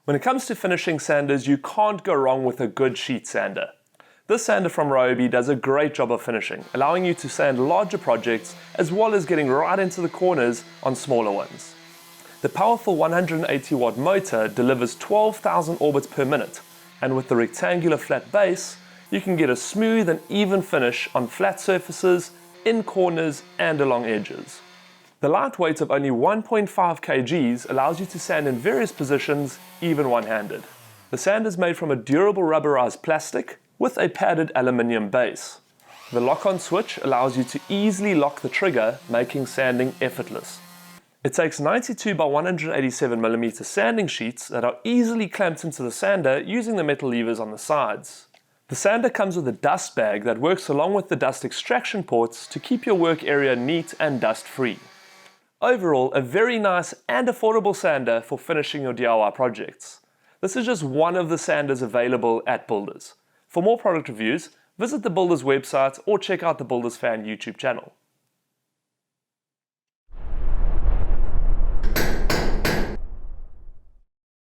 When it comes to finishing sanders, you can't go wrong with a good sheet sander. This sander from Ryobi does a great job of finishing, allowing you to sand larger projects as well as getting right into the corners on smaller ones. The powerful 180 watt motor delivers 12,000 orbits per minute, and with the rectangular flat base, you can get a smooth and even finish on flat surfaces, in corners and along edges. The light weight of only 1.5 kgs allows you to sand in various positions, even one-handed. The sander is made from a durable rubberized plastic with a padded aluminium base. The lock-on switch allows you to easily lock the trigger, making sanding effortless. It takes 92 by 187mm sanding sheets that are easily clamped into the sander using the metal levers on the sides. The sander comes with a dust bag that works along with the dust extraction ports to keep your work area neat and dust-free. Overall, a very nice and affordable sander for finishing your DIY projects. This is just one of the sanders available at Builders. For more product reviews, visit the Builders website or check out the Builders Fan YouTube channel.